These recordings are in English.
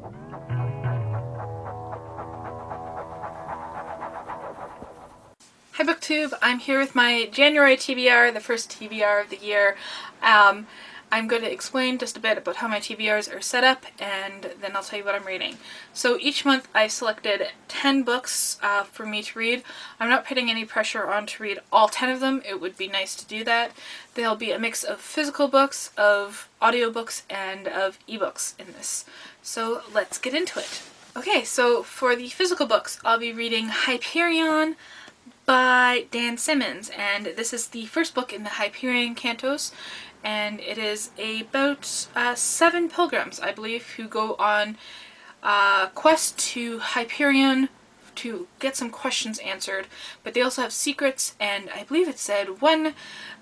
Hi BookTube, I'm here with my January TBR, the first TBR of the year. I'm going to explain just a bit about how my TBRs are set up, and then I'll tell you what I'm reading. So each month I selected 10 books for me to read. I'm not putting any pressure on to read all 10 of them. It would be nice to do that. There'll be a mix of physical books, of audiobooks, and of ebooks in this. So let's get into it. Okay, so for the physical books, I'll be reading Hyperion by Dan Simmons, and this is the first book in the Hyperion Cantos, and it is about 7 pilgrims, I believe, who go on a quest to Hyperion to get some questions answered, but they also have secrets, and I believe it said one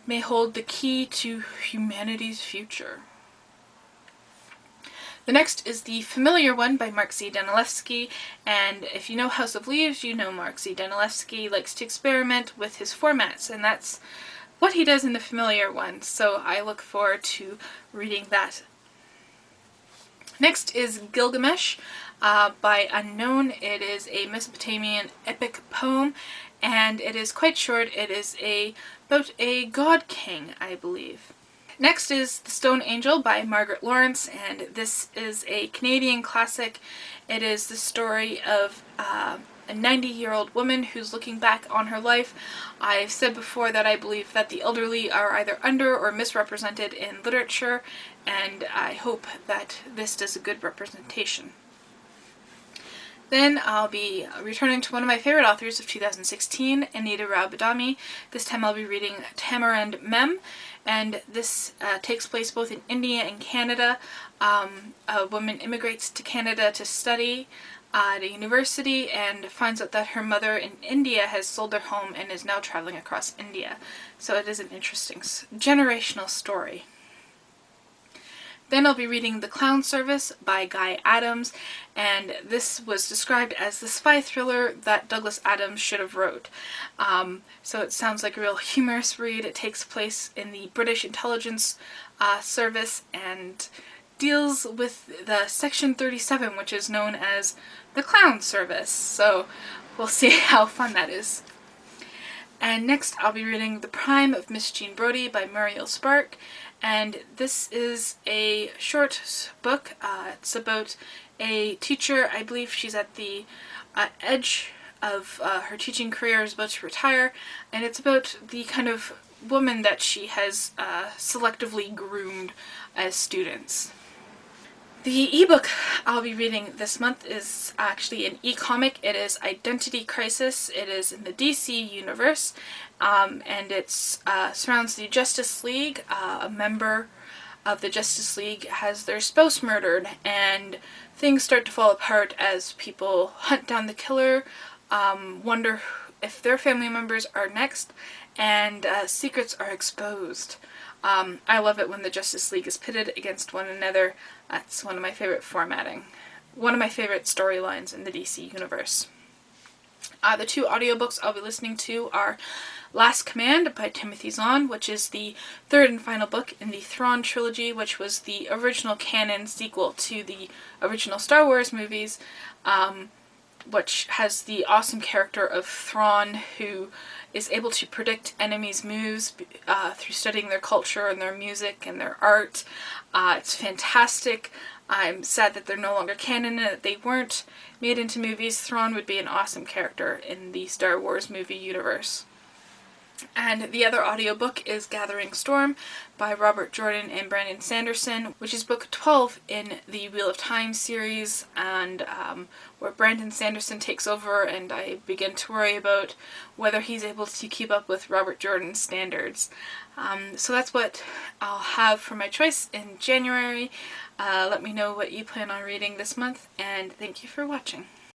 may hold the key to humanity's future. The next is The Familiar One by Mark Z. Danilewski, and if you know House of Leaves, you know Mark Z. Danilewski likes to experiment with his formats, and that's what he does in The Familiar One, so I look forward to reading that. Next is Gilgamesh by Unknown. It is a Mesopotamian epic poem, and it is quite short. It is about a god king, I believe. Next is The Stone Angel by Margaret Lawrence, and this is a Canadian classic. It is the story of a 90-year-old woman who's looking back on her life. I've said before that I believe that the elderly are either under or misrepresented in literature, and I hope that this does a good representation. Then I'll be returning to one of my favorite authors of 2016, Anita Rao Badami. This time I'll be reading Tamarind Mem, and this takes place both in India and Canada. A woman immigrates to Canada to study at a university and finds out that her mother in India has sold their home and is now traveling across India. So it is an interesting generational story. Then I'll be reading The Clown Service by Guy Adams, and this was described as the spy thriller that Douglas Adams should have wrote. So it sounds like a real humorous read. It takes place in the British Intelligence Service and deals with the Section 37, which is known as the Clown Service. So we'll see how fun that is. And next I'll be reading The Prime of Miss Jean Brodie by Muriel Spark. And this is a short book. It's about a teacher. I believe she's at the edge of her teaching career, is about to retire, and it's about the kind of woman that she has selectively groomed as students. The ebook I'll be reading this month is actually an e-comic. It is Identity Crisis. It is in the DC universe, and it surrounds the Justice League. A member of the Justice League has their spouse murdered, and things start to fall apart as people hunt down the killer, wonder if their family members are next, and secrets are exposed. I love it when the Justice League is pitted against one another. That's one of my favorite formatting. One of my favorite storylines in the DC universe. The 2 audiobooks I'll be listening to are Last Command by Timothy Zahn, which is the 3rd and final book in the Thrawn trilogy, which was the original canon sequel to the original Star Wars movies, which has the awesome character of Thrawn, who is able to predict enemies' moves through studying their culture and their music and their art. It's fantastic. I'm sad that they're no longer canon and that they weren't made into movies. Thrawn would be an awesome character in the Star Wars movie universe. And the other audiobook is Gathering Storm by Robert Jordan and Brandon Sanderson, which is book 12 in the Wheel of Time series, and where Brandon Sanderson takes over, and I begin to worry about whether he's able to keep up with Robert Jordan's standards. So that's what I'll have for my choice in January. Let me know what you plan on reading this month, and thank you for watching.